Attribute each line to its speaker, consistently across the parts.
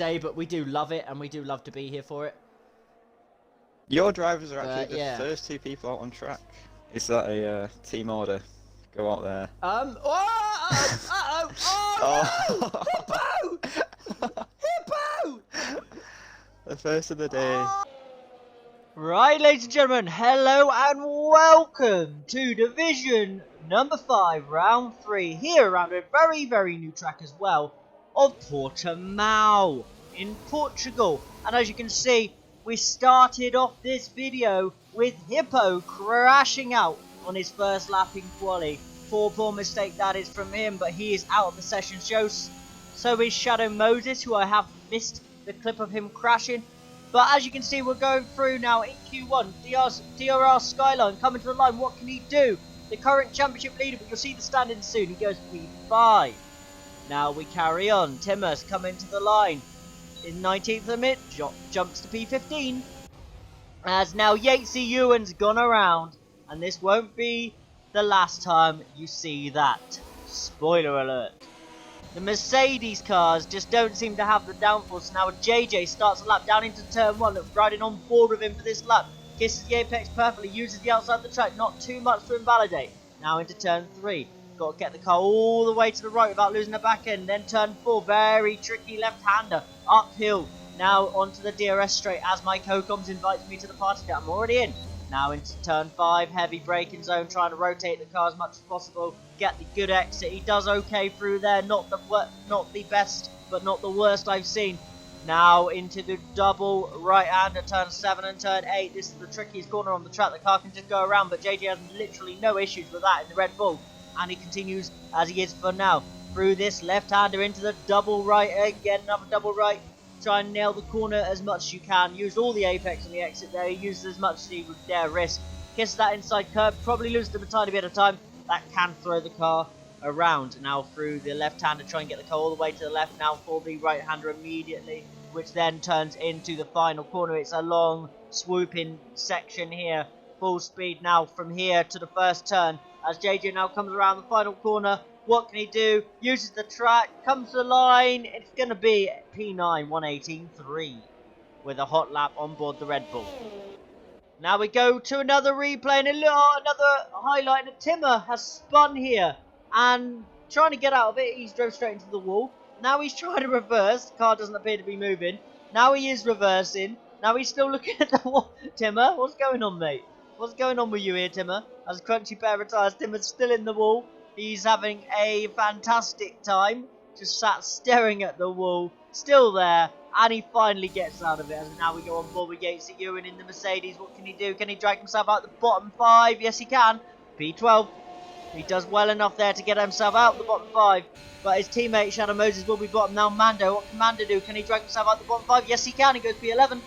Speaker 1: day, but we do love it, and we do love to be here for it.
Speaker 2: Your drivers are actually
Speaker 1: yeah.
Speaker 2: the first 2 people out on track. Is that a team order? Go out there.
Speaker 1: Oh! Hippo! Hippo!
Speaker 2: The first of the day.
Speaker 3: Right, ladies and gentlemen, hello and welcome to Division number 5, round 3, here around a very, very new track as well of Portimao in Portugal. And as you can see, we started off this video with Hippo crashing out on his first lap in quali. Poor mistake that is from him, but he is out of the session show. So is Shadow Moses, who I have missed the clip of him crashing. But as you can see, we're going through now in Q1. DRR Skyline coming to the line. What can he do? The current championship leader, but you'll see the standings soon. He goes P5. Now we carry on. Timmer's coming to the line. In 19th of mid, jumps to P15. As now Yatesy Ewan's gone around. And this won't be the last time you see that. Spoiler alert. The Mercedes cars just don't seem to have the downforce. Now JJ starts a lap down into turn 1, riding on board with him for this lap. Kisses the apex perfectly, uses the outside of the track, not too much to invalidate. Now into turn 3. Got to get the car all the way to the right without losing the back end. Then turn 4, very tricky left-hander, uphill. Now onto the DRS straight as my co-coms invites me to the party that I'm already in. Now into turn 5, heavy braking zone, trying to rotate the car as much as possible, get the good exit. He does okay through there, not the best, but not the worst I've seen. Now into the double right-hander, turn 7 and turn 8. This is the trickiest corner on the track. The car can just go around, but JJ has literally no issues with that in the Red Bull. And he continues as he is for now. Through this left-hander into the double right, again another double right. Try and nail the corner as much as you can. Use all the apex on the exit there. He uses as much as he would dare risk. Kiss that inside curve. Probably loses them a tiny bit of time. That can throw the car around. Now through the left-hander. Try and get the car all the way to the left. Now for the right-hander immediately. Which then turns into the final corner. It's a long swooping section here. Full speed now from here to the first turn. As JJ now comes around the final corner. What can he do? Uses the track, comes to the line. It's going to be P9 118.3 with a hot lap on board the Red Bull. Now we go to another replay and another highlight. And Timmer has spun here and trying to get out of it. He's drove straight into the wall. Now he's trying to reverse. The car doesn't appear to be moving. Now he is reversing. Now he's still looking at the wall. Timmer, what's going on, mate? What's going on with you here, Timmer? As a crunchy pair of tires, Timmer's still in the wall. He's having a fantastic time. Just sat staring at the wall. Still there. And he finally gets out of it. As now we go on board with Yatesy Ewan in the Mercedes. What can he do? Can he drag himself out the bottom 5? Yes, he can. P12. He does well enough there to get himself out the bottom 5. But his teammate Shadow Moses will be bottom. Now Mando. What can Mando do? Can he drag himself out the bottom 5? Yes, he can. He goes P11.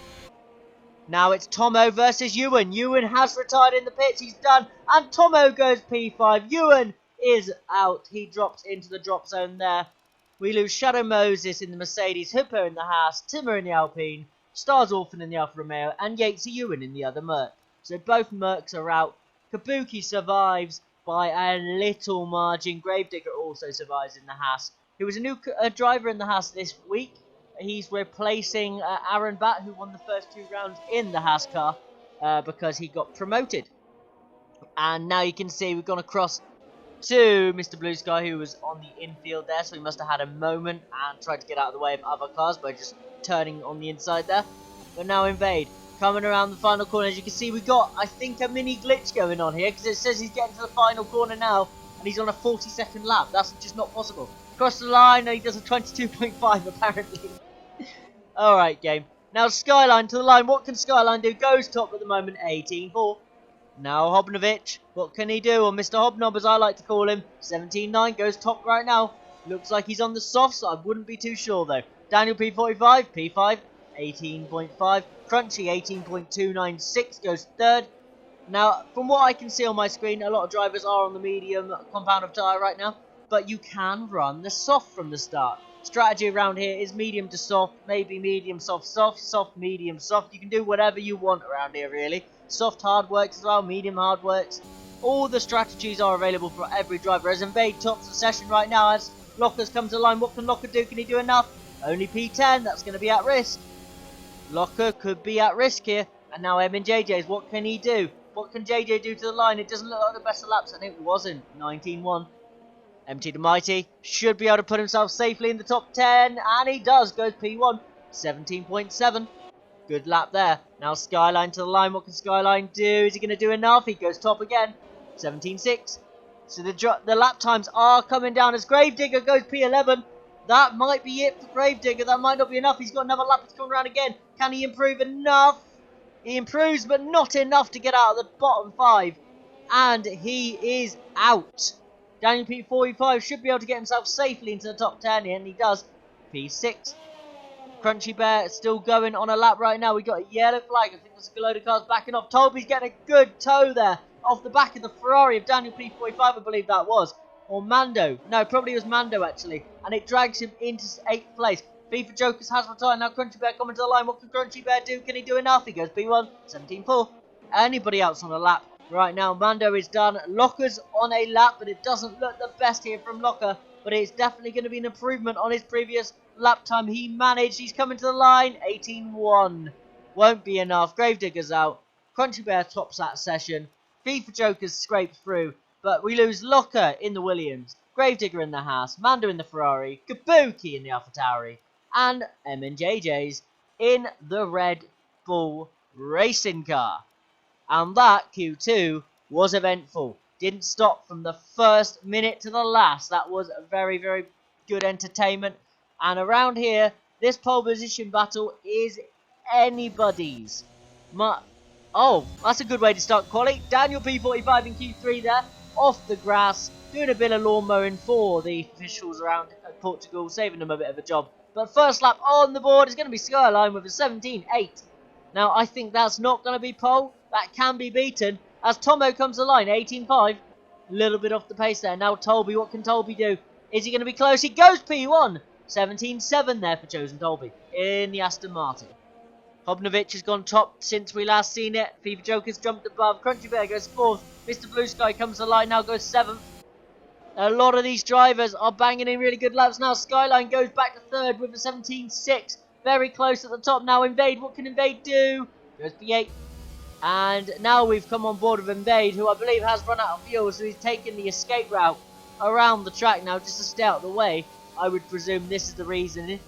Speaker 3: Now it's Tomo versus Ewan. Ewan has retired in the pits. He's done. And Tomo goes P5. Ewan is out. He drops into the drop zone there. We lose Shadow Moses in the Mercedes, Hippo in the Haas, Timmer in the Alpine, Stars Orphan in the Alfa Romeo, and Yatesy Ewan in the other Merc. So both Mercs are out. Kabuki survives by a little margin. Gravedigger also survives in the Haas. He was a new driver in the Haas this week. He's replacing Aaron Batt, who won the first 2 rounds in the Haas car because he got promoted. And now you can see we've gone across to Mr. Blue Sky, who was on the infield there, so he must have had a moment and tried to get out of the way of other cars by just turning on the inside there. But now Invade, coming around the final corner. As you can see, we got, I think, a mini glitch going on here, because it says he's getting to the final corner now, and he's on a 40-second lap. That's just not possible. Across the line, and he does a 22.5, apparently. Alright, game. Now Skyline to the line. What can Skyline do? Goes top at the moment, 18.4. Now Hobnovich, what can he do? Or Mr. Hobnob, as I like to call him, 17.9, goes top right now. Looks like he's on the soft side. Wouldn't be too sure though. Daniel P45, P5, 18.5. Crunchy, 18.296, goes third. Now, from what I can see on my screen, a lot of drivers are on the medium compound of tyre right now. But you can run the soft from the start. Strategy around here is medium to soft, maybe medium, soft, soft, soft, medium, soft. You can do whatever you want around here, really. Soft hard works as well, medium hard works. All the strategies are available for every driver. As Invade tops the session right now, as Lockers come to the line. What can Locker do? Can he do enough? Only P10, that's going to be at risk. Locker could be at risk here. And now JJ's, what can he do? What can JJ do to the line? It doesn't look like the best of laps, and it wasn't. 19-1. MT the Mighty should be able to put himself safely in the top 10, and he does. Goes P1, 17.7. Good lap there. Now Skyline to the line. What can Skyline do? Is he going to do enough? He goes top again, 17.6. So the lap times are coming down as Gravedigger goes P11. That might be it for Gravedigger. That might not be enough. He's got another lap to come around again. Can he improve enough? He improves, but not enough to get out of the bottom 5. And he is out. Daniel P45 should be able to get himself safely into the top 10, and he does. P6. Crunchy Bear still going on a lap right now. We got a yellow flag. I think there's a load of cars backing off. Toby's getting a good tow there off the back of the Ferrari of Daniel P45, I believe that was. Or Mando. No, probably it was Mando actually. And it drags him into 8th place. FIFA Jokers has retired. Now Crunchy Bear coming to the line. What can Crunchy Bear do? Can he do enough? He goes P1, 17.4. Anybody else on a lap? Right now, Mando is done. Locker's on a lap, but it doesn't look the best here from Locker. But it's definitely going to be an improvement on his previous lap time he managed. He's coming to the line, 18.1. Won't be enough. Gravedigger's out. Crunchy Bear tops that session. FIFA Jokers scrapes through, but we lose Locker in the Williams, Gravedigger in the Haas, Mando in the Ferrari, Kabuki in the AlphaTauri, and MNJJ's in the Red Bull racing car. And that Q2 was eventful. Didn't stop from the first minute to the last. That was a very, very good entertainment. And around here, this pole position battle is anybody's. Oh, that's a good way to start quali. Daniel P45 in Q3 there, off the grass, doing a bit of lawn mowing for the officials around Portugal, saving them a bit of a job. But first lap on the board is going to be Skyline with a 17.8. Now, I think that's not going to be pole. That can be beaten as Tomo comes to the line, 18.5. A little bit off the pace there. Now Tolby, what can Tolby do? Is he going to be close? He goes P1. 17.7 there for Chosen Tolby in the Aston Martin. Hobnovich has gone top since we last seen it. FIFA Joker's jumped above. Crunchy Bear goes 4th. Mr. Blue Sky comes to the line, now goes 7th. A lot of these drivers are banging in really good laps now. Skyline goes back to 3rd with a 17.6. Very close at the top now. Invade, what can Invade do? Goes P8. And now we've come on board with Invade, who I believe has run out of fuel, so he's taken the escape route around the track now just to stay out of the way. I would presume this is the reason.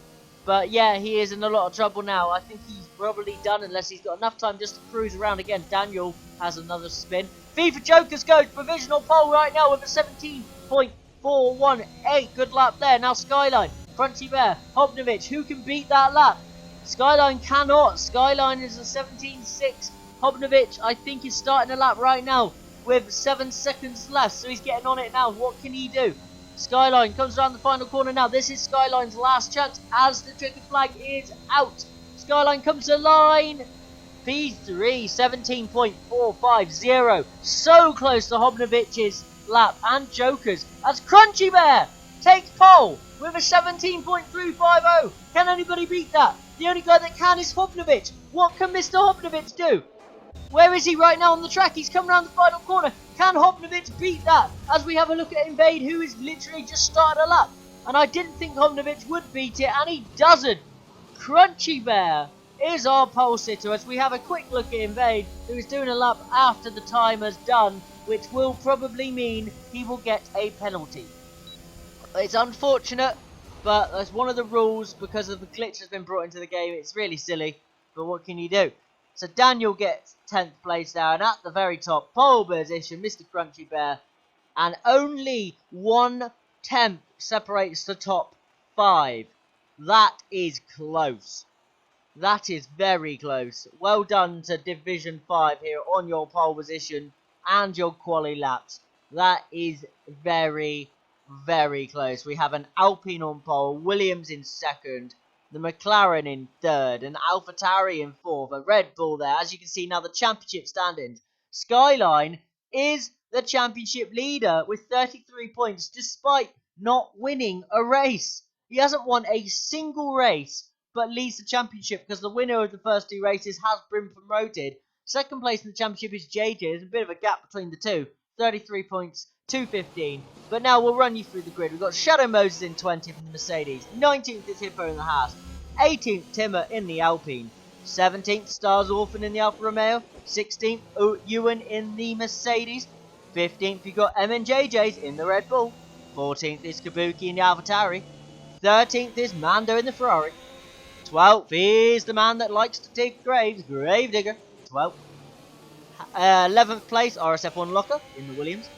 Speaker 3: But yeah, he is in a lot of trouble now. I think he's probably done unless he's got enough time just to cruise around again. Daniel has another spin. FIFA Jokers goes provisional pole right now with a 17.418. Good lap there. Now Skyline, Crunchy Bear, Hobnovich. Who can beat that lap? Skyline cannot. Skyline is a 17.6. Hobnovich, I think, is starting a lap right now with 7 seconds left. So he's getting on it now. What can he do? Skyline comes around the final corner now. This is Skyline's last chance as the checkered flag is out. Skyline comes to the line. P3, 17.450. So close to Hobnovich's lap and Jokers as Crunchy Bear takes pole with a 17.350. Can anybody beat that? The only guy that can is Hobnovich. What can Mr. Hobnovich do? Where is he right now on the track? He's come around the final corner. Can Hobnovich beat that? As we have a look at Invade, who is literally just started a lap. And I didn't think Hobnovich would beat it, and he doesn't. Crunchy Bear is our pole sitter as we have a quick look at Invade, who is doing a lap after the timer's done, which will probably mean he will get a penalty. It's unfortunate, but that's one of the rules because of the glitch that's been brought into the game. It's really silly, but what can you do? So Daniel gets 10th place there, and at the very top, pole position, Mr. Crunchy Bear. And only 1/10 separates the top 5. That is close. That is very close. Well done to Division 5 here on your pole position and your quali laps. That is very, very close. We have an Alpine on pole, Williams in 2nd, the McLaren in 3rd, an AlphaTauri in 4th, a Red Bull there. As you can see now, the championship standings. Skyline is the championship leader with 33 points despite not winning a race. He hasn't won a single race but leads the championship because the winner of the first 2 races has been promoted. Second place in the championship is JJ. There's a bit of a gap between the two. 33 points 2:15. But now we'll run you through the grid. We've got Shadow Moses in 20th in the Mercedes. 19th is Hippo in the Haas. 18th, Timmer in the Alpine. 17th, Stars Orphan in the Alfa Romeo. 16th, Ewan in the Mercedes. 15th, you've got MNJJs in the Red Bull. 14th is Kabuki in the AlphaTauri. 13th is Mando in the Ferrari. 12th is the man that likes to dig graves, Gravedigger. 12th. 11th place, RSF1 Locker in the Williams.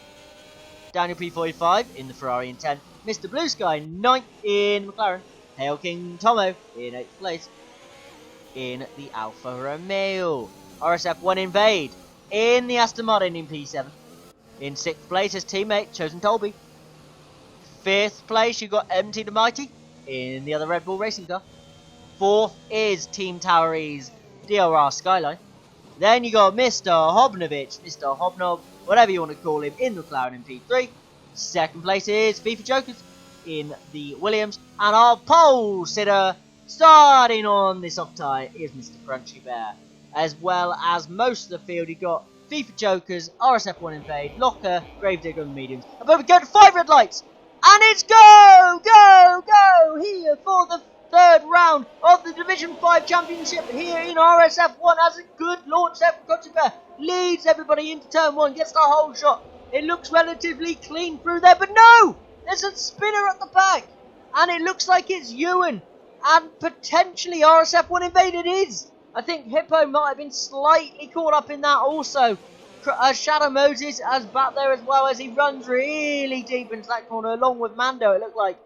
Speaker 3: Daniel P45 in the Ferrari in 10th. Mr. Blue Sky 9th in McLaren. Hail King Tomo in 8th place in the Alfa Romeo. RSF1 Invade in the Aston Martin in P7. In 6th place his teammate Chosen Tolby. 5th place you got MT the Mighty in the other Red Bull racing car. 4th is Team Towery's DRR Skyline. Then you got Mr. Hobnovich, Mr. Hobnob, whatever you want to call him, in the McLaren in P3. 2nd place is FIFA Jokers in the Williams. And our pole sitter, starting on this octave, is Mr. Crunchy Bear. As well as most of the field, you got FIFA Jokers, RSF1 Invade, Locker, Gravedigger and Mediums. But we go to 5 red lights. And it's go, go, go here for the 3rd round of the Division 5 Championship here in RSF1. Has a good launch there from Crunchy Bear. Leads everybody into turn 1, gets the whole shot. It looks relatively clean through there, but no! There's a spinner at the back. And it looks like it's Ewan. And potentially RSF1 Invade it is. I think Hippo might have been slightly caught up in that also. Shadow Moses is back there as well as he runs really deep into that corner along with Mando, it looked like.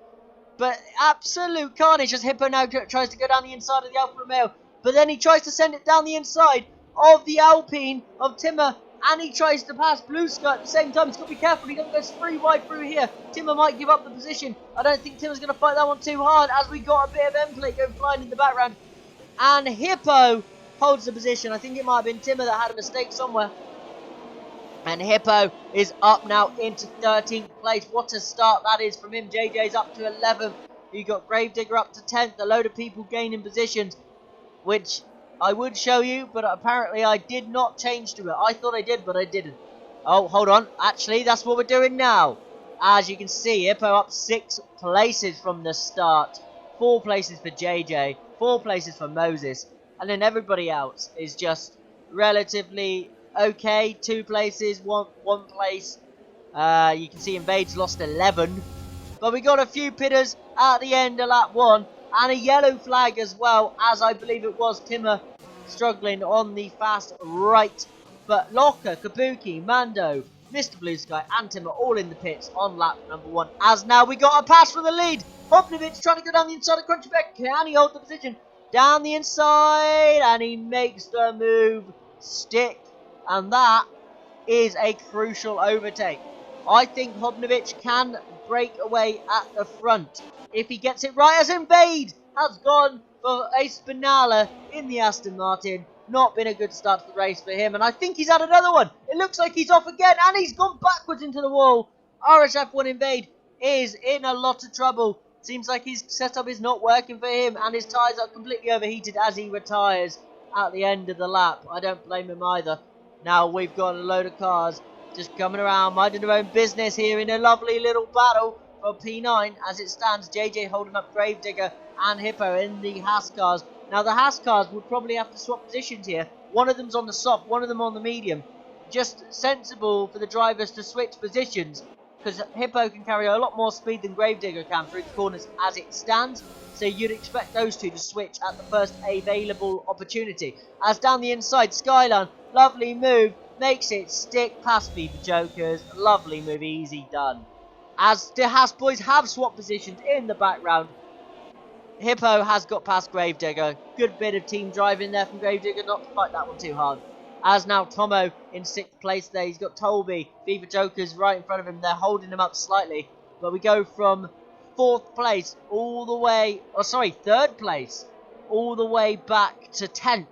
Speaker 3: But absolute carnage as Hippo now tries to go down the inside of the Alfa Romeo. But then he tries to send it down the inside of the Alpine of Timmer. And he tries to pass Blue Sky at the same time. He's got to be careful. He doesn't go free wide through here. Timmer might give up the position. I don't think Timmer's going to fight that one too hard as we got a bit of M-plate going flying in the background. And Hippo holds the position. I think it might have been Timmer that had a mistake somewhere. And Hippo is up now into 13th place. What a start that is from him. JJ's up to 11th. You got Gravedigger up to 10th. A load of people gaining positions, which I would show you, but apparently I did not change to it. I thought I did, but I didn't. Oh, hold on. Actually, that's what we're doing now. As you can see, Hippo up 6 places from the start. 4 places for JJ. 4 places for Moses. And then everybody else is just relatively okay. 2 places, one place. You can see Invade's lost 11. But we got a few pitters at the end of lap 1. And a yellow flag as well, as I believe it was Timmer struggling on the fast right. But Locker, Kabuki, Mando, Mr. Blue Sky and Timmer all in the pits on lap number 1. As now we got a pass for the lead. Hopnovich trying to go down the inside of Crunchy Bear. Can he hold the position? Down the inside, and he makes the move stick. And that is a crucial overtake. I think Hobnovich can break away at the front if he gets it right, as Invade has gone for a Spinala in the Aston Martin. Not been a good start to the race for him, and I think he's had another one. It looks like he's off again, and he's gone backwards into the wall. RSF1 Invade is in a lot of trouble. Seems like his setup is not working for him, and his tyres are completely overheated as he retires at the end of the lap. I don't blame him either. Now we've got a load of cars just coming around, minding their own business here in a lovely little battle for P9 as it stands. JJ holding up Gravedigger and Hippo in the Haas cars. Now the Haas cars would probably have to swap positions here. One of them's on the soft, one of them on the medium. Just sensible for the drivers to switch positions, because Hippo can carry a lot more speed than Gravedigger can through the corners as it stands. So you'd expect those two to switch at the first available opportunity. As down the inside, Skyline, lovely move, makes it stick past FIFA Jokers. Lovely move, easy done. As the Haas boys have swapped positions in the background, Hippo has got past Gravedigger. Good bit of team driving there from Gravedigger, not to fight that one too hard. As now Tomo in 6th place there. He's got Tolby, FIFA Jokers right in front of him. They're holding him up slightly. But we go from 4th place all the way, 3rd place, all the way back to 10th.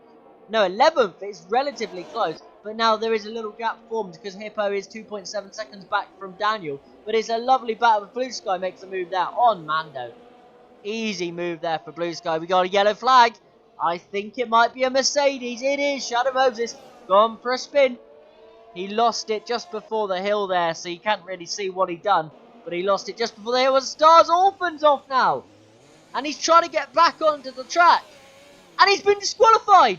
Speaker 3: No, 11th. It's relatively close. But now there is a little gap formed because Hippo is 2.7 seconds back from Daniel. But it's a lovely battle. Blue Sky makes a move there on Mando. Easy move there for Blue Sky. We got a yellow flag. I think it might be a Mercedes. It is Shadow Moses. Gone for a spin. He lost it just before the hill there, so you can't really see what he done. But he lost it just before the hill, and Stars Orphan's off now. And he's trying to get back onto the track. And he's been disqualified.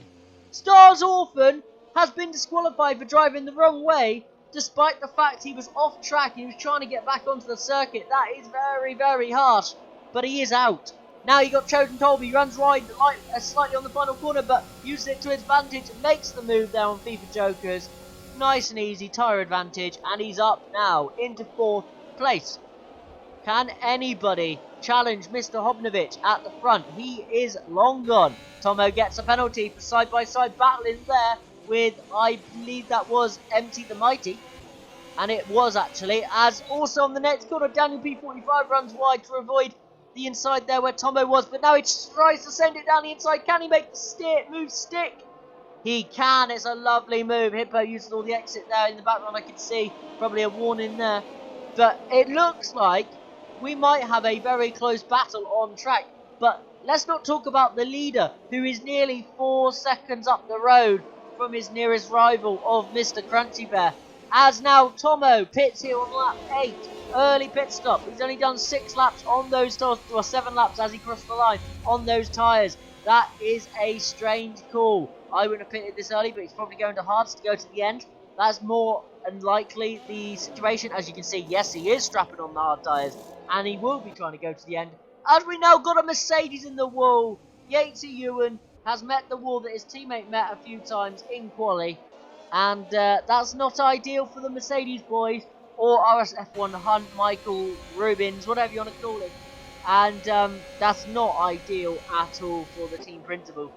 Speaker 3: Stars Orphan has been disqualified for driving the wrong way, despite the fact he was off track. He was trying to get back onto the circuit. That is very, very harsh. But he is out. Now you got Chosen Tolby. He runs wide slightly on the final corner, but uses it to his advantage. Makes the move there on FIFA Jokers. Nice and easy tyre advantage. And he's up now into 4th place. Can anybody challenge Mr. Hobnovich at the front? He is long gone. Tomo gets a penalty for side-by-side battling there with, I believe that was Empty the Mighty. And it was actually, as also on the next corner, Daniel P45 runs wide to avoid the inside there where Tomo was. But now he tries to send it down the inside. Can he make the move stick? He can. It's a lovely move. Hippo uses all the exit there in the background. I can see probably a warning there. But it looks like we might have a very close battle on track. But let's not talk about the leader, who is nearly 4 seconds up the road from his nearest rival of Mr. Crunchy Bear. As now Tomo pits here on lap 8. Early pit stop. He's only done 6 laps on those tyres, or 7 laps as he crossed the line on those tyres. That is a strange call. I wouldn't have pitted this early, but he's probably going to hards to go to the end. That's more unlikely the situation. As you can see, yes, he is strapping on the hard tyres, and he will be trying to go to the end. As we now got a Mercedes in the wall. Yatesy Ewan has met the wall that his teammate met a few times in quali, and that's not ideal for the Mercedes boys, or RSF1 Hunt, Michael, Rubins, whatever you want to call it. And that's not ideal at all for the team principal.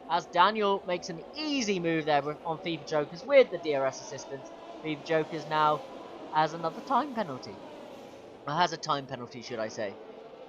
Speaker 3: As Daniel makes an easy move there on FIFA Jokers with the DRS assistance. FIFA Jokers now has another time penalty. Or has a time penalty, should I say.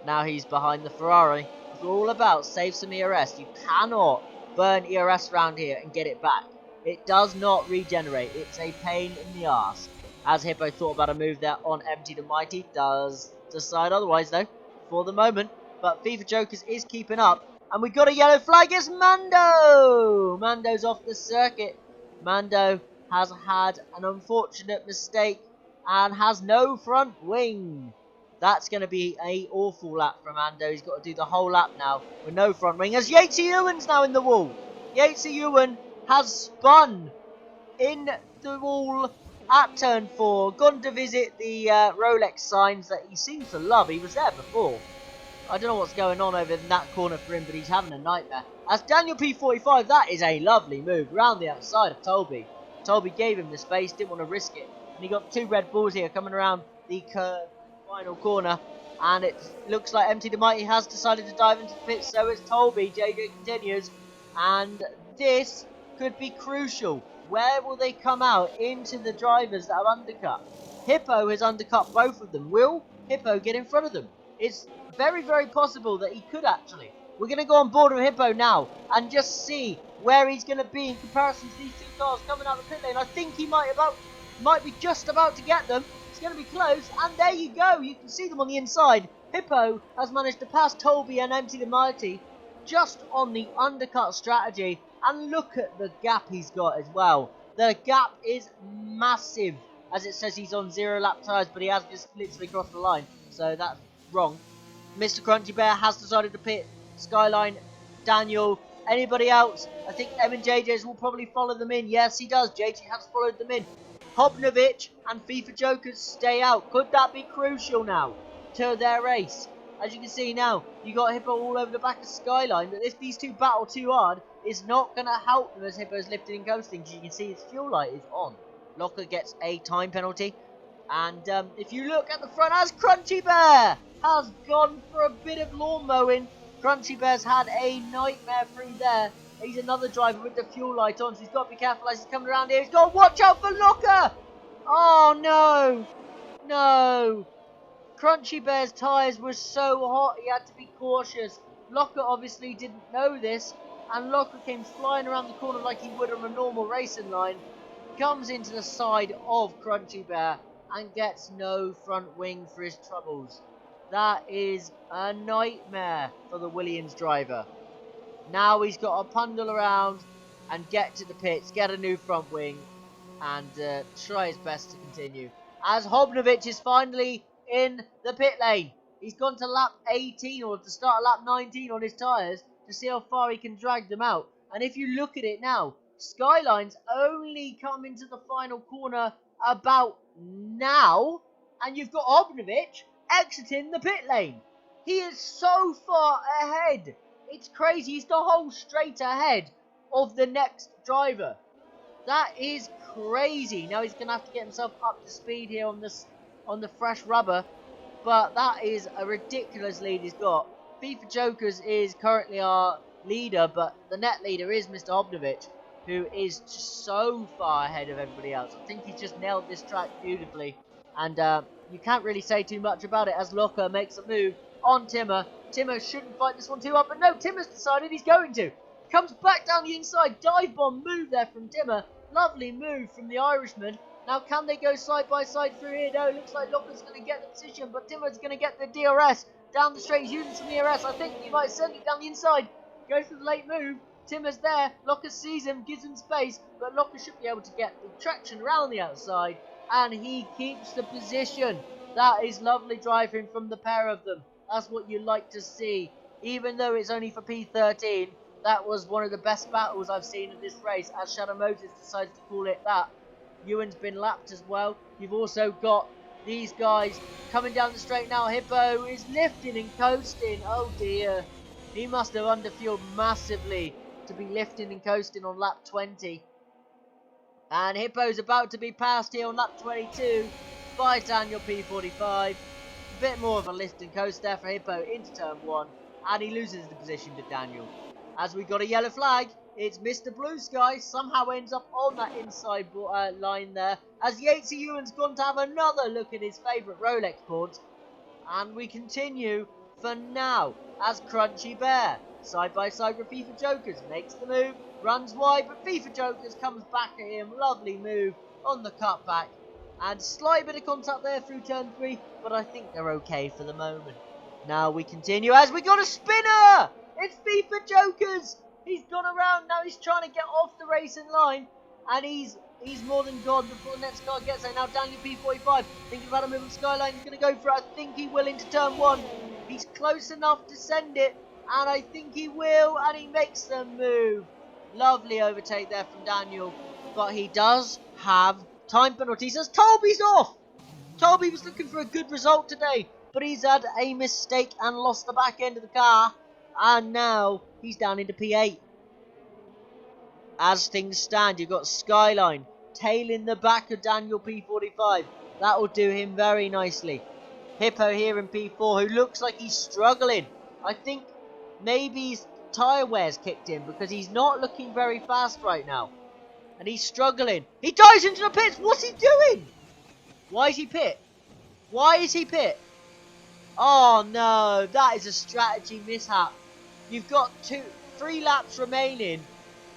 Speaker 3: Now he's behind the Ferrari. It's all about save some ERS. You cannot burn ERS around here and get it back. It does not regenerate. It's a pain in the arse. As Hippo thought about a move there on Empty the Mighty. Does decide otherwise though for the moment. But FIFA Jokers is keeping up. And we got a yellow flag. It's Mando! Mando's off the circuit. Mando has had an unfortunate mistake and has no front wing. That's going to be an awful lap for Mando. He's got to do the whole lap now with no front wing. As Yatesy Ewan's now in the wall. Yatesy Ewan has spun in the wall at turn 4. Gone to visit the Rolex signs that he seems to love. He was there before. I don't know what's going on over in that corner for him, but he's having a nightmare. As Daniel P45, that is a lovely move round the outside of Tolby. Tolby gave him the space, didn't want to risk it. And he got 2 Red Bulls here coming around the final corner. And it looks like Empty the Mighty has decided to dive into the pit. So it's Tolby. JJ continues. And this could be crucial. Where will they come out into the drivers that have undercut? Hippo has undercut both of them. Will Hippo get in front of them? It's very, very possible that he could actually. We're going to go on board with Hippo now and just see where he's going to be in comparison to these 2 cars coming out of the pit lane. I think he might be just about to get them. It's going to be close, and there you go. You can see them on the inside. Hippo has managed to pass Tolby and Empty the Mighty just on the undercut strategy. And look at the gap he's got as well. The gap is massive. As it says, he's on 0 lap tyres, but he has just literally crossed the line. So that's wrong. Mr. Crunchy Bear has decided to pit. Skyline, Daniel, anybody else? I think M and JJ's will probably follow them in. Yes, he does. JJ has followed them in. Hobnovich and FIFA Jokers stay out. Could that be crucial now to their race? As you can see now, you got Hippo all over the back of Skyline. But if these 2 battle too hard, it's not going to help them as Hippo's lifting and coasting. As you can see, his fuel light is on. Locker gets a time penalty. And if you look at the front, as Crunchy Bear has gone for a bit of lawn mowing. Crunchy Bear's had a nightmare through there. He's another driver with the fuel light on, so he's got to be careful as he's coming around here. He's got to watch out for Locker! Oh no! No! Crunchy Bear's tyres were so hot he had to be cautious. Locker obviously didn't know this, and Locker came flying around the corner like he would on a normal racing line. Comes into the side of Crunchy Bear and gets no front wing for his troubles. That is a nightmare for the Williams driver. Now he's got to pundle around and get to the pits, get a new front wing. and try his best to continue. As Hobnovic is finally in the pit lane. He's gone to lap 18 or to start lap 19 on his tyres to see how far he can drag them out. And if you look at it now, Skyline's only come into the final corner about now, and you've got Hobnovic exiting the pit lane. He is so far ahead. It's crazy. He's the whole straight ahead of the next driver. That is crazy. Now he's going to have to get himself up to speed here on the fresh rubber. But that is a ridiculous lead he's got. FIFA Jokers is currently our leader, but the net leader is Mr. Hobnovic, who is just so far ahead of everybody else. I think he's just nailed this track beautifully. And you can't really say too much about it as Locker makes a move on Timmer. Timmer shouldn't fight this one too hard, but no, Timmer's decided he's going to. Comes back down the inside. Dive bomb move there from Timmer. Lovely move from the Irishman. Now, can they go side by side through here? No, it looks like Locker's going to get the position, but Timmer's going to get the DRS down the straight. He's using some ERS. I think he might send it down the inside. Goes for the late move. Timmer's there. Locker sees him, gives him space, but Locker should be able to get the traction around the outside, and he keeps the position. That is lovely driving from the pair of them. That's what you like to see. Even though it's only for P13, that was one of the best battles I've seen in this race, as Shadow Motors decides to call it that. Ewan's been lapped as well. You've also got these guys coming down the straight now. Hippo is lifting and coasting. Oh dear. He must have underfueled massively to be lifting and coasting on lap 20. And Hippo's about to be passed here on lap 22 by Daniel P45. A bit more of a lift and coast there for Hippo into turn 1. And he loses the position to Daniel. As we got a yellow flag, it's Mr. Blue Sky. Somehow ends up on that inside line there. As Yatesy Ewan's gone to have another look at his favourite Rolex boards. And we continue for now as Crunchy Bear. Side by side with FIFA Jokers. Makes the move. Runs wide, but FIFA Jokers comes back at him. Lovely move on the cutback. And slight bit of contact there through turn 3. But I think they're okay for the moment. Now we continue as we got a spinner! It's FIFA Jokers! He's gone around, now he's trying to get off the racing line. And he's more than gone before the next car gets there. Now Daniel P45 thinking about a move on Skyline. He's going to go for it. I think he will into turn 1. He's close enough to send it. And I think he will. And he makes the move. Lovely overtake there from Daniel. But he does have time penalties as Toby's off. Toby was looking for a good result today. But he's had a mistake and lost the back end of the car. And now he's down into P8. As things stand, you've got Skyline tailing the back of Daniel P45. That will do him very nicely. Hippo here in P4, who looks like he's struggling. I think maybe his tyre wear's kicked in because he's not looking very fast right now. And he's struggling. He dives into the pits. What's he doing? Why is he pit? Why is he pit? Oh no, that is a strategy mishap. You've got 3 laps remaining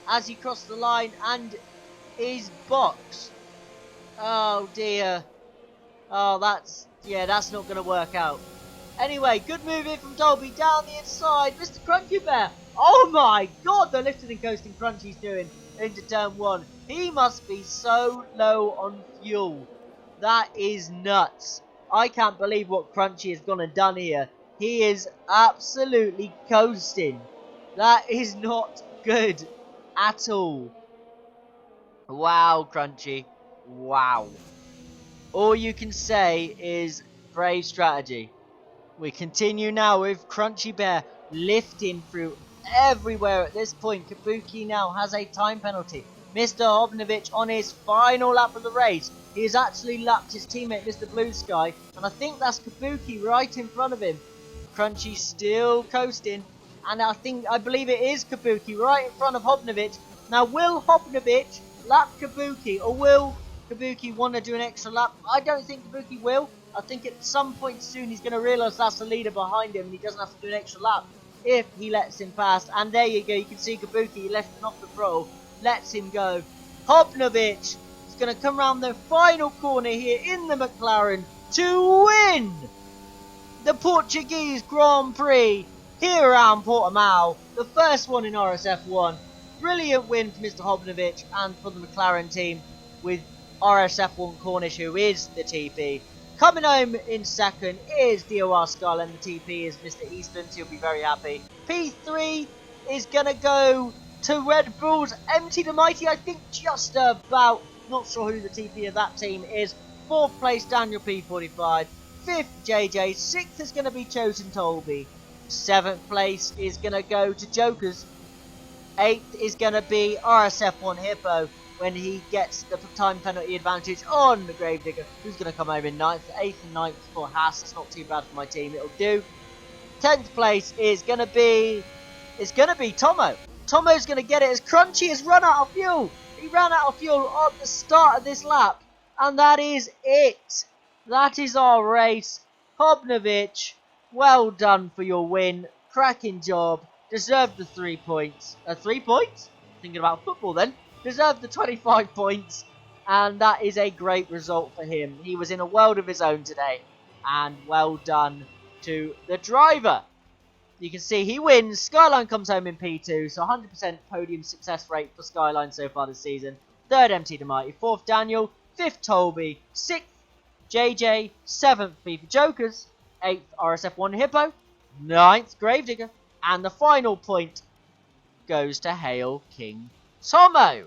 Speaker 3: as he crossed the line and is boxed. Oh dear. Oh, that's not going to work out. Anyway, good move in from Dolby down the inside. Mr. Crunchy Bear. Oh my god, the lifting and coasting Crunchy's doing into turn 1. He must be so low on fuel. That is nuts. I can't believe what Crunchy has gone and done here. He is absolutely coasting. That is not good at all. Wow, Crunchy. Wow. All you can say is brave strategy. We continue now with Crunchy Bear lifting through everywhere at this point. Kabuki now has a time penalty. Mr. Hobnovic on his final lap of the race. He has actually lapped his teammate Mr. Blue Sky. And I think that's Kabuki right in front of him. Crunchy still coasting. And I believe it is Kabuki right in front of Hobnovic. Now will Hobnovic lap Kabuki, or will Kabuki want to do an extra lap? I don't think Kabuki will. I think at some point soon he's going to realise that's the leader behind him and he doesn't have to do an extra lap if he lets him pass. And there you go, you can see Kabuki lifting off the throttle, lets him go. Hobnovic is going to come around the final corner here in the McLaren to win the Portuguese Grand Prix here around Portimao, the first one in RSF1. Brilliant win for Mr. Hobnovic and for the McLaren team with RSF1 Cornish, who is the TP. Coming home in second is DOR Skull, and the TP is Mr. Eastlands. He'll be very happy. P3 is going to go to Red Bulls. Empty the Mighty, I think just about. Not sure who the TP of that team is. 4th place, Daniel P45. 5th, JJ. 6th is going to be Chosen Tolby. 7th place is going to go to Jokers. 8th is going to be RSF1 Hippo when he gets the time penalty advantage on the Gravedigger, who's going to come over in 9th. 8th and 9th for Haas. It's not too bad for my team. It'll do. 10th place is going to be Tomo. Tomo's going to get it as Crunchy has run out of fuel. He ran out of fuel at the start of this lap. And that is it. That is our race. Hobnovich, well done for your win. Cracking job. Deserved the 3 points. 3 points? Thinking about football then. Deserved the 25 points. And that is a great result for him. He was in a world of his own today. And well done to the driver. You can see he wins. Skyline comes home in P2. So 100% podium success rate for Skyline so far this season. 3rd, MT the Mighty. 4th, Daniel. 5th, Tolby. 6th, JJ. 7th, FIFA Jokers. 8th, RSF1 Hippo. 9th, Gravedigger. And the final point goes to Hail King Tomo.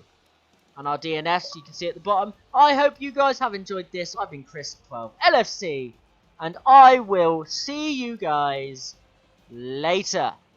Speaker 3: And our DNS, you can see at the bottom. I hope you guys have enjoyed this. I've been Chris12 LFC. And I will see you guys later.